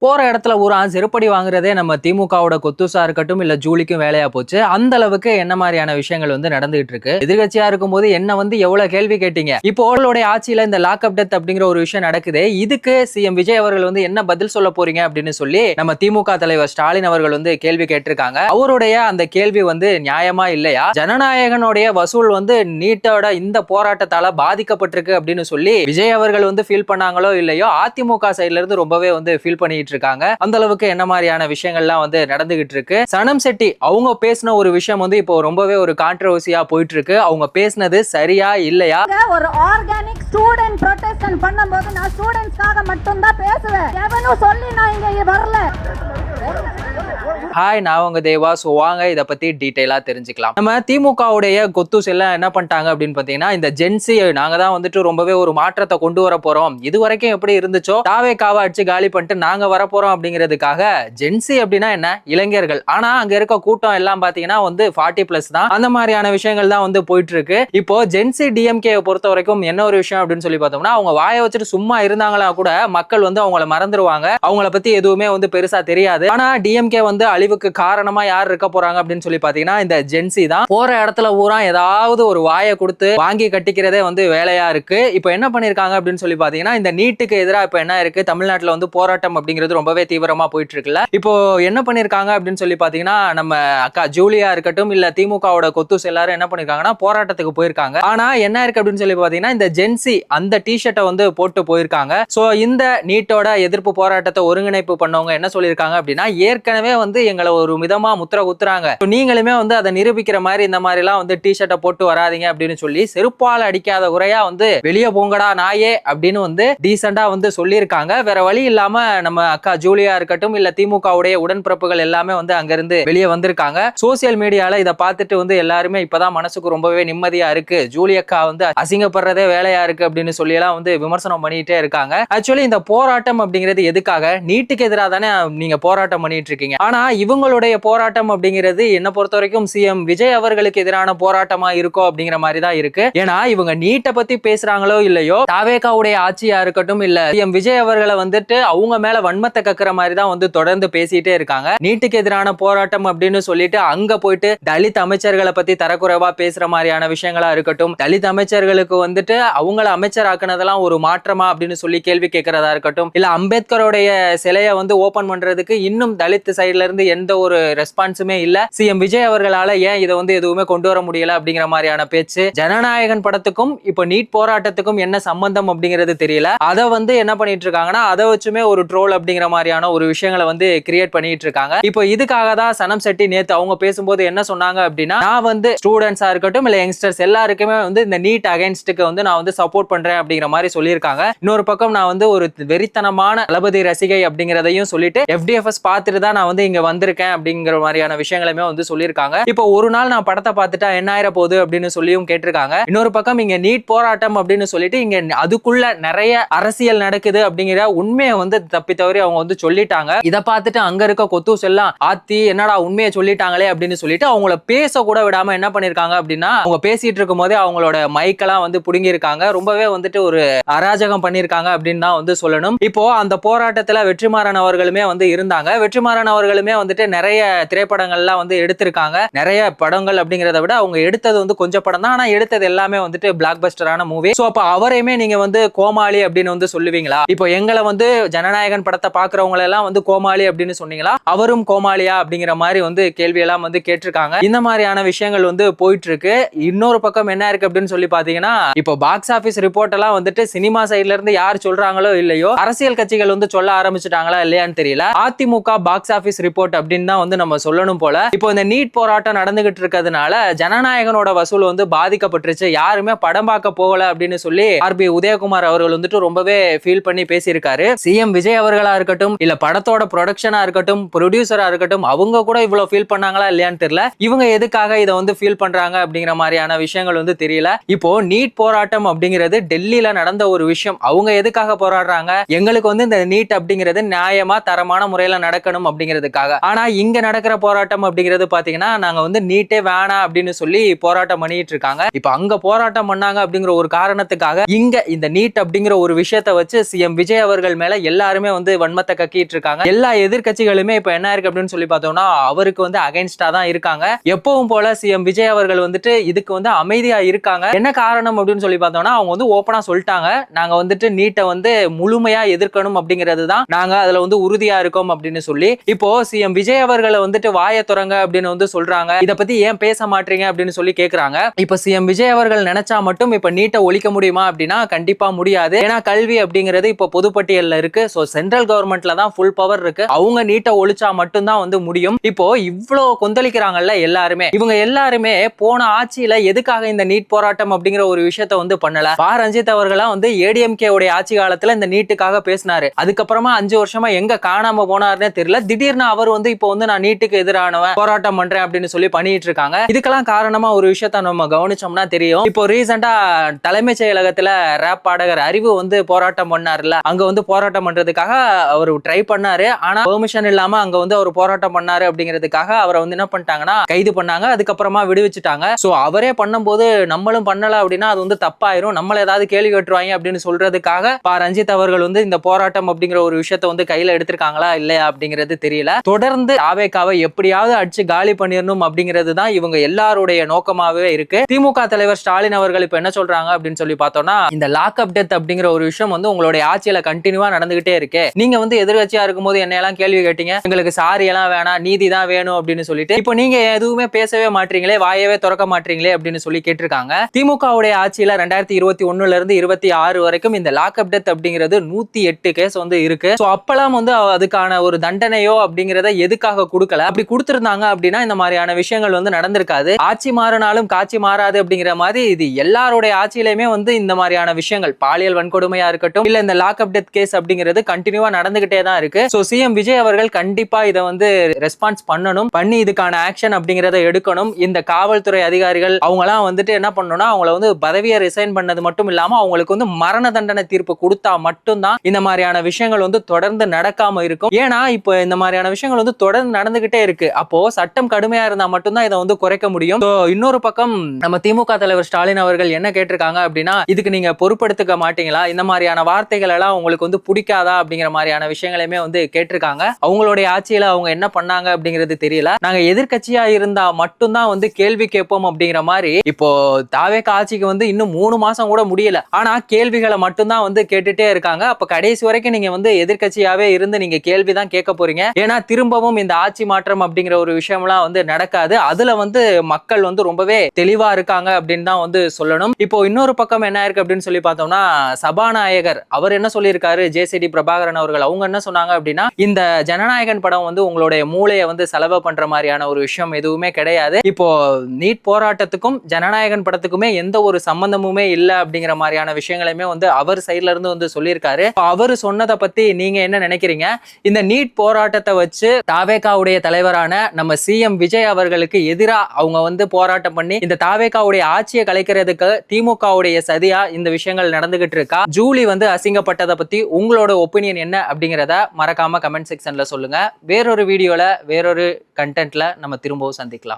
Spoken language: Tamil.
போற இடத்துல ஊரா செருப்படி வாங்குறதே நம்ம திமுகவோட கொத்துசா இருக்கட்டும் இல்ல ஜூலிக்கும் வேலையா போச்சு. அந்த அளவுக்கு என்ன மாதிரியான விஷயங்கள் நடந்துகிட்டு இருக்கு. எதிர்கட்சியா இருக்கும்போது என்ன எவ்வளவு கேள்வி கேட்டீங்க. இப்போ அவர்களுடைய ஆட்சியில இந்த லாக்அப் டெத் அப்படிங்கிற ஒரு விஷயம் நடக்குது. இதுக்கு சிஎம் விஜய் அவர்கள் என்ன பதில் சொல்ல போறீங்க அப்படின்னு சொல்லி நம்ம திமுக தலைவர் ஸ்டாலின் அவர்கள் கேள்வி கேட்டிருக்காங்க. அவருடைய அந்த கேள்வி நியாயமா இல்லையா? ஜனநாயகனுடைய வசூல் நீட்டோட இந்த போராட்டத்தால பாதிக்கப்பட்டிருக்கு அப்படின்னு சொல்லி விஜய் அவர்கள் ஃபீல் பண்ணாங்களோ இல்லையோ, அதிமுக சைட்ல இருந்து ரொம்பவே ஃபீல் பண்ணிட்டு இருக்காங்க. அந்த அளவுக்கு என்ன மாதிரியான விஷயங்கள்லாம் நடந்துகிட்டு இருக்கு. சனம் செட்டி அவங்க பேசின ஒரு விஷயம் இப்போ ரொம்பவே ஒரு கான்ட்ரோவர்சியா போயிட்டு இருக்கு. அவங்க பேசினது சரியா இல்லையா? ஒரு ஆர்கானிக் ஸ்டூடண்ட் ப்ரொடெஸ்ட் பண்ணும்போது நான் ஸ்டூடண்ட்ஸ்க்காக மட்டும் தான் பேசுவேன். எவனும் சொல்லி நான் இங்க வரல. ஹாய், நான் உங்க தேவா. சோ வாங்க இத பத்தி டீடைலா தெரிஞ்சுக்கலாம். நம்ம திமுகவுடைய கொத்துஸ் எல்லாம் என்ன பண்ணிட்டாங்க அப்படின்னு பாத்தீங்கன்னா, இந்த ஜென்சி நாங்க தான் ரொம்பவே ஒரு மாற்றத்தை கொண்டு வர போறோம். இது வரைக்கும் எப்படி இருந்துச்சோ தாவேக்காவை அடிச்சு காலி பண்ணிட்டு நாங்க வர போறோம் அப்படிங்கிறதுக்காக ஜென்சி அப்படின்னா என்ன, இளைஞர்கள். ஆனா அங்க இருக்க கூட்டம் எல்லாம் பாத்தீங்கன்னா 40+ தான். அந்த மாதிரியான விஷயங்கள் தான் போயிட்டு இருக்கு. இப்போ ஜென்சி டிஎம்கே பொறுத்த வரைக்கும் என்ன ஒரு விஷயம் அப்படின்னு சொல்லி பார்த்தோம்னா, அவங்க வாயை வச்சுட்டு சும்மா இருந்தாங்களா கூட மக்கள் அவங்கள மறந்துடுவாங்க. அவங்கள பத்தி எதுவுமே பெருசா தெரியாது. ஆனா டிஎம்கே அழிவுக்கு காரணமா யார் இருக்க போறாங்க அப்படின்னு சொல்லி பாத்தீங்கன்னா இந்த ஜென்சி தான். போற இடத்துல ஊரா ஏதாவது ஒரு வாயை கொடுத்து வாங்கி கட்டிக்கிறதே வேலையா இருக்கு. இப்போ என்ன பண்ணிருக்காங்க அப்படின்னு சொல்லி பாத்தீங்கன்னா, இந்த நீட்டுக்கு எதிராக இப்ப என்ன இருக்கு, தமிழ்நாட்டுல போராட்டம் அப்படிங்கிறது ரொம்பவே தீவிரமா போயிட்டு இருக்குல்ல. இப்போ என்ன பண்ணிருக்காங்க அப்படின்னு சொல்லி பாத்தீங்கன்னா, நம்ம அக்கா ஜூலியா இருக்கட்டும் இல்ல திமுகவோட கொத்துஸ் எல்லாரும் என்ன பண்ணிருக்காங்கன்னா போராட்டத்துக்கு போயிருக்காங்க. ஆனா என்ன இருக்கு அப்படின்னு சொல்லி பாத்தீங்கன்னா, இந்த ஜென்சி அந்த டிஷர்ட்டை போட்டு போயிருக்காங்க. சோ இந்த நீட்டோட எதிர்ப்பு போராட்டத்தை ஒருங்கிணைப்பு பண்ணவங்க என்ன சொல்லியிருக்காங்க அப்படின்னா, ஏற்கனவே எங்களை ஒரு விதமா முத்திர குத்துறாங்க. நீங்களுமே அதை நிரூபிக்கிற மாதிரி இந்த மாதிரி எல்லாம் டிஷர்ட்டை போட்டு வராதீங்க அப்படின்னு சொல்லி செருப்பால அடிக்காத குறையா வெளியே போங்கடா நாயே அப்படின்னு டீசெண்டா சொல்லியிருக்காங்க. வேற வழி இல்லாம நம்ம அக்கா ஜூலியா இருக்கட்டும் இல்ல திமுகவுடைய உடன்பிறப்புகள் எல்லாமே அங்க இருந்து வெளியே வந்திருக்காங்க. சோசியல் மீடியால இதை பார்த்துட்டு எல்லாருமே இப்பதான் மனசுக்கு ரொம்பவே நிம்மதியா இருக்கு, ஜூலியக்கா அசிங்கப்படுறதே வேலையா இருக்கு அப்படின்னு சொல்லி எல்லாம் விமர்சனம் பண்ணிட்டே இருக்காங்க. ஆக்சுவலி இந்த போராட்டம் அப்படிங்கிறது எதுக்காக? நீட்டுக்கு எதிராக தானே நீங்க போராட்டம் பண்ணிட்டு இருக்கீங்க. ஆனா இவங்களுடைய போராட்டம் அப்படிங்கிறது என்ன பொறுத்த வரைக்கும் சிஎம் விஜய் அவர்களுக்கு எதிரான போராட்டமா இருக்கோ அப்படிங்கிற மாதிரி தான் இருக்கு. ஏன்னா இவங்க நீட்டை பத்தி பேசுறாங்களோ இல்லையோ, தாவேகாவுடைய ஆட்சியா இருக்கட்டும் இல்ல சிஎம் விஜய் அவர்களை அவங்க மேல வன்மத்தை கக்குற மாதிரி தான் தொடர்ந்து பேசிட்டே இருக்காங்க. நீட்டுக்கு எதிரான போராட்டம் அப்படின்னு சொல்லிட்டு அங்க போயிட்டு தலித் அமைச்சர்களை பத்தி தரக்குறைவா பேசுற மாதிரியான விஷயங்களா இருக்கட்டும், தலித் அமைச்சர்களுக்கு அவங்கள அமைச்சர் ஆக்குனதெல்லாம் ஒரு மாற்றமா அப்படின்னு சொல்லி கேள்வி கேட்கறதா இருக்கட்டும், இல்ல அம்பேத்கருடைய சிலையை ஓபன் பண்றதுக்கு இன்னும் தலித் சைட்ல இருந்து எந்த ஒரு ரெஸ்பான்ஸுமே இல்ல. சிஎம் விஜய் அவர்களால ஏன் இதை எதுவுமே கொண்டு வர முடியல அப்படிங்கிற மாதிரியான பேச்சு. ஜனநாயகன் படத்துக்கும் இப்போ நீட் போராட்டத்துக்கும் என்ன சம்பந்தம் அப்படிங்கிறது தெரியல. அதை என்ன பண்ணிட்டு இருக்காங்கன்னா, அதை வச்சுமே ஒரு ட்ரோல் அப்படிங்கிற மாதிரியான ஒரு விஷயங்களை கிரியேட் பண்ணிட்டு இருக்காங்க. இப்போ இதுக்காக தான் சனம் செட்டி நேத்து அவங்க பேசும்போது என்ன சொன்னாங்க அப்படின்னா, நான் ஸ்டூடெண்ட்ஸா இருக்கட்டும் இல்ல யங்ஸ்டர்ஸ் எல்லாருக்குமே இந்த நீட் அகைன்ஸ்டுக்கு நான் சப்போர்ட் பண்றேன் அப்படிங்கிற மாதிரி சொல்லியிருக்காங்க. இன்னொரு பக்கம் நான் ஒரு வெறித்தனமான தளபதி ரசிகை அப்படிங்கிறதையும் சொல்லிட்டு FDFS பார்த்துட்டு தான் நான் இங்க வந்திருக்கேன் அப்படிங்கிற மாதிரியான விஷயங்களுமே சொல்லியிருக்காங்க. இப்போ ஒரு நாள் நான் படத்தை பார்த்துட்டா என்ன ஆயிர போகுது அப்படின்னு சொல்லியும் கேட்டிருக்காங்க. இன்னொரு பக்கம் இங்க நீட் போராட்டம் அப்படின்னு சொல்லிட்டு இங்க அதுக்குள்ள நிறைய அரசியல் நடக்குது அப்படிங்கிற உண்மையை தப்பி தவறி அவங்க சொல்லிட்டாங்க. இதை பார்த்துட்டு அங்க இருக்க கொத்தூஸ் எல்லாம் ஆத்தி என்னடா உண்மையை சொல்லிட்டாங்களே அப்படின்னு சொல்லிட்டு அவங்கள பேச கூட விடாம என்ன பண்ணிருக்காங்க அப்படின்னா, அவங்க பேசிட்டு இருக்கும் போதே அவங்களோட மைக்கெல்லாம் புடுங்கி இருக்காங்க. ரொம்பவே ஒரு அராஜகம் பண்ணிருக்காங்க அப்படின்னு தான் சொல்லணும். இப்போ அந்த போராட்டத்துல வெற்றிமாறன் அவர்களுமே இருந்தாங்க. வெற்றிமாறன் அவர்களுமே நிறைய திரைப்படங்கள்லாம் எடுத்திருக்காங்க. நிறைய படங்கள் அப்படிங்கறத விட அவங்க எடுத்தது கொஞ்சம் படம் தான். ஆனா எடுத்தது எல்லாமே பிளாக் பஸ்டரான மூவி. சோ அப்ப அவரையுமே நீங்க கோமாளி அப்படின்னு சொல்லுவீங்களா? இப்போ எங்களை ஜனநாயகன் படத்தை பாக்குறவங்க எல்லாம் கோமாளி அப்படின்னு சொன்னீங்களா? அவரும் கோமாளியா அப்படிங்கிற மாதிரி கேள்வி எல்லாம் கேட்டிருக்காங்க. இந்த மாதிரியான விஷயங்கள் போயிட்டு இருக்கு. இன்னொரு பக்கம் என்ன இருக்கு அப்படின்னு சொல்லி பாத்தீங்கன்னா, இப்போ பாக்ஸ் ஆபீஸ் ரிப்போர்ட் எல்லாம் சினிமா சைட்ல இருந்து யார் சொல்றாங்களோ இல்லையோ, அரசியல் கட்சிகள் சொல்ல ஆரம்பிச்சுட்டாங்களா இல்லையான்னு தெரியல. அதிமுக பாக்ஸ் ஆபீஸ் ரிப்போர்ட் அப்படின்னு தான் நம்ம சொல்லணும் போல. இப்போ இந்த நீட் போராட்டம் நடந்துகிட்டு இருக்கிறதுனால ஜனநாயகனோட வசூல் பாதிக்கப்பட்டுருச்சு, யாருமே படம் பார்க்க போகல அப்படின்னு சொல்லி RB உதயகுமார் அவர்கள் ரொம்பவே ஃபீல் பண்ணி பேசியிருக்காரு. சிஎம் விஜய் அவர்களா இருக்கட்டும் இல்ல படத்தோட ப்ரொடக்ஷனா இருக்கட்டும் ப்ரொடியூசரா இருக்கட்டும், அவங்க கூட இவ்வளவு ஃபீல் பண்ணாங்களா இல்லையான்னு தெரியல. இவங்க எதுக்காக இதை ஃபீல் பண்றாங்க அப்படிங்கிற மாதிரியான விஷயங்கள் தெரியல. இப்போ நீட் போராட்டம் அப்படிங்கிறது டெல்லியில நடந்த ஒரு விஷயம். அவங்க எதுக்காக போராடுறாங்க? எங்களுக்கு இந்த நீட் அப்படிங்கிறது நியாயமா தரமான முறையில நடக்கணும் அப்படிங்கிறதுக்காக. ஆனா இங்க நடக்கிற போராட்டம் அப்படிங்கிறது பாத்தீங்கன்னா நாங்க வந்து நீட்டே வேணாம் அப்படின்னு சொல்லி போராட்டம் பண்ணிட்டு இருக்காங்க. இப்ப அங்க போராட்டம் பண்ணாங்க அப்படிங்கிற ஒரு காரணத்துக்காக இங்க இந்த நீட் அப்படிங்கிற ஒரு விஷயத்தை வச்சு சிஎம் விஜய் அவர்கள் மேல எல்லாருமே வந்து வன்மத்தை கக்கிட்டு இருக்காங்க. எல்லா எதிர்க்கட்சிகளுமே இப்ப என்ன இருக்கு அப்படின்னு சொல்லி பார்த்தோம்னா அவருக்கு வந்து அகைன்ஸ்டா தான் இருக்காங்க. எப்பவும் போல சிஎம் விஜய் அவர்கள் வந்துட்டு இதுக்கு வந்து அமைதியா இருக்காங்க. என்ன காரணம் அப்படின்னு சொல்லி பார்த்தோம்னா அவங்க வந்து ஓப்பனா சொல்லிட்டாங்க, நாங்க வந்துட்டு நீட்டை வந்து முழுமையா எதிர்க்கணும் அப்படிங்கிறது தான் நாங்க அதுல வந்து உறுதியா இருக்கோம் அப்படின்னு சொல்லி. இப்போ சிஎம் விஜய் அவர்களை வந்துட்டு வாயை துறங்க அப்படின்னு வந்து சொல்றாங்க. இத பத்தி ஏன் பேச மாட்டீங்க அப்படின்னு சொல்லி கேக்குறாங்க. இப்ப சிஎம் விஜய் அவர்கள் நினைச்சா மட்டும் இப்ப நீட்டை ஒழிக்க முடியுமா அப்படின்னா கண்டிப்பா முடியாது. ஏன்னா கல்வி அப்படிங்கிறது இப்ப பொதுப்பட்டியல்ல இருக்கு. சோ சென்ட்ரல் கவர்மெண்ட்ல தான் ஃபுல் பவர் இருக்கு. அவங்க நீட்டை ஒழிச்சா மட்டும்தான் வந்து முடியும். இப்போ இவ்ளோ கொந்தளிக்கிறாங்கல்ல எல்லாருமே, இவங்க எல்லாருமே போன ஆட்சியில எதுக்காக இந்த நீட் போராட்டம் அப்படிங்கிற ஒரு விஷயத்த வந்து பண்ணல? ரஞ்சித் அவர்களா வந்து ஏடிஎம்கே உடைய ஆட்சி காலத்துல இந்த நீட்டுக்காக பேசினாரு. அதுக்கப்புறமா 5 வருஷமா எங்க காணாம போனாருன்னே தெரியல. திடீர்னு அவர் வந்து இப்போ வந்து நான் நீட்டுக்கு எதிரானவன் போராட்டம் பண்றேன் அப்படின்னு சொல்லி பண்ணிட்டு இருக்காங்க. இதுக்கெல்லாம் காரணமா ஒரு விஷயத்த நம்ம கவனிச்சோம்னா தெரியும். இப்போ ரீசெண்டா தலைமைச் செயலகத்துல ரேப் பாடகர் அறிவு வந்து போராட்டம் பண்ணாருல, அங்க வந்து போராட்டம் பண்றதுக்காக அவர் ட்ரை பண்ணாரு. ஆனா பெர்மிஷன் இல்லாம அங்க வந்து அவர் போராட்டம் பண்ணாரு அப்படிங்கிறதுக்காக அவரை வந்து என்ன பண்ணிட்டாங்கன்னா கைது பண்ணாங்க. அதுக்கப்புறமா விடுவிச்சுட்டாங்க. சோ அவரே பண்ணும்போது நம்மளும் பண்ணல அப்படின்னா அது வந்து தப்பாயிரும், நம்மள ஏதாவது கேள்வி கேட்டுருவாங்க அப்படின்னு சொல்றதுக்காக ரஞ்சித் அவர்கள் வந்து இந்த போராட்டம் அப்படிங்கிற ஒரு விஷயத்த வந்து கையில எடுத்திருக்காங்களா இல்லையா அப்படிங்கிறது தெரியல. தொடர்ந்து தாவேக்காவை எப்படியாவது அடிச்சு காலி பண்ணிடணும் அப்படிங்கிறது தான் இவங்க எல்லாருடைய நோக்கமாவே இருக்கு. திமுக தலைவர் ஸ்டாலின் அவர்கள் இப்ப என்ன சொல்றாங்க அப்படின்னு சொல்லி பார்த்தோம்னா இந்த லாக் அப் டெத் அப்படிங்கிற ஒரு விஷயம் வந்து உங்களுடைய ஆட்சியில கண்டினியூவா நடந்துகிட்டே இருக்கு. நீங்க வந்து எதிர்கட்சியா இருக்கும்போது என்ன எல்லாம் கேள்வி கேட்டீங்க, எங்களுக்கு சாரி எல்லாம் வேணாம், நீதி தான் வேணும் அப்படின்னு சொல்லிட்டு இப்போ நீங்க எதுவுமே பேசவே மாட்டீங்களே, வாயவே திறக்க மாட்டீங்களே அப்படின்னு சொல்லி கேட்டிருக்காங்க. திமுகவுடைய ஆட்சியில 2021ல இருந்து 26 வரைக்கும் இந்த லாக் அப் டெத் அப்படிங்கிறது 108 கேஸ் வந்து இருக்கு. சோ அப்பெல்லாம் வந்து அதுக்கான ஒரு தண்டனையோ அப்படிங்கறத எதுக்காக கொடுக்கல? அப்படி கொடுத்திருந்தாங்க அப்படின்னா இந்த மாதிரியான விஷயங்கள் வந்து நடந்திருக்காது. ஆட்சி மாறினாலும் காட்சி மாறாது அப்படிங்கிற மாதிரி இது எல்லாருடைய ஆட்சியிலுமே வந்து இந்த மாதிரியான விஷயங்கள், பாலியல் வன்கொடுமையா இருக்கட்டும் இல்ல இந்த லாக் அப் டெத் கேஸ் அப்படிங்கிறது கண்டினியூவா நடந்துகிட்டே தான் இருக்கு. சோ சிஎம் விஜய் அவர்கள் கண்டிப்பா இதை வந்து ரெஸ்பான்ஸ் பண்ணணும், பண்ணி இதுக்கான ஆக்ஷன் அப்படிங்கறத எடுக்கணும். இந்த காவல்துறை அதிகாரிகள் அவங்க எல்லாம் வந்துட்டு என்ன பண்ணணும்னா அவங்கள வந்து பதவியை ரிசைன் பண்ணது மட்டும் இல்லாம அவங்களுக்கு வந்து மரண தண்டனை தீர்ப்பு கொடுத்தா மட்டும்தான் இந்த மாதிரியான விஷயங்கள் வந்து தொடர்ந்து நடக்காம இருக்கும். ஏன்னா இப்போ இந்த மாதிரியான விஷயங்கள் வந்து தொடர்ந்து நடந்துகிட்டே இருக்கு. அப்போ சட்டம் கடுமையா இருந்தா மட்டும்தான் இதை வந்து குறைக்க முடியும். இன்னொரு பக்கம் நம்ம திமுக தலைவர் ஸ்டாலின் அவர்கள் என்ன கேட்டிருக்காங்க அப்படின்னா இதுக்கு நீங்க பொறுப்பெடுத்துக்க மாட்டீங்களா, இந்த மாதிரியான வார்த்தைகள் எல்லாம் உங்களுக்கு வந்து பிடிக்காதா அப்படிங்கிற மாதிரியான விஷயங்களையுமே வந்து கேட்டிருக்காங்க. அவங்களுடைய ஆட்சியில அவங்க என்ன பண்ணாங்க அப்படிங்கிறது தெரியல. நாங்க எதிர்கட்சியா இருந்தா மட்டும்தான் வந்து கேள்வி கேட்போம் அப்படிங்கிற மாதிரி இப்போ தாவேக்கா ஆட்சிக்கு வந்து இன்னும் 3 மாசம் கூட முடியல. ஆனா கேள்விகளை மட்டும்தான் வந்து கேட்டுட்டே இருக்காங்க. அப்ப கடைசி வரைக்கும் நீங்க வந்து எதிர்கட்சியாவே இருந்து நீங்க கேள்விதான் கேட்க போறீங்க. ஏன்னா திரும்பவும் இந்த ஆட்சி மாற்றம் அப்படிங்கிற ஒரு விஷயம்லாம் வந்து நடக்காது. அதுல வந்து மக்கள் வந்து ரொம்பவே தெளிவா இருக்காங்க அப்படின்னு தான் வந்து சொல்லணும். இப்போ இன்னொரு பக்கம் என்ன இருக்கு அப்படின்னு சொல்லி பார்த்தோம்னா சபாநாயகர் அவர் என்ன சொல்லியிருக்காரு, ஜேசிடி பிரபாகரன் அவர்கள் அவங்க என்ன சொன்னாங்க அப்படின்னா இந்த ஜனநாயகன் படம் வந்து உங்களுடைய மூளையை வந்து செலவு பண்ற மாதிரியான ஒரு விஷயம் எதுவுமே கிடையாது. இப்போ நீட் போராட்டத்துக்கும் ஜனநாயகன் படத்துக்குமே எந்த ஒரு சம்பந்தமுமே இல்ல அப்படிங்கிற மாதிரியான விஷயங்களையுமே வந்து அவர் சைட்ல இருந்து வந்து சொல்லியிருக்காரு. அவரு சொன்னதை பத்தி நீங்க என்ன நினைக்கிறீங்க? இந்த நீட் போராட்டத்தை வச்சு தாவேகாவுடைய தலைவரான நம்ம சிஎம் விஜய் அவர்களுக்கு எதிராக அவங்க வந்து போராட்டம் பண்ணி இந்த தாவேகாவுடைய ஆட்சியை கலைக்கிறதுக்கு திமுகவுடைய சதியா இந்த விஷயங்கள் நடந்துகிட்டு இருக்கா? ஜூலி வந்து அசிங்கப்பட்டதை பத்தி உங்களோட ஒப்பீனியன் என்ன அப்படிங்கிறத மறக்காம கமெண்ட் செக்ஷன்ல சொல்லுங்க. வேறொரு வீடியோல வேறொரு கண்டென்ட்ல நம்ம திரும்பவும் சந்திக்கலாம்.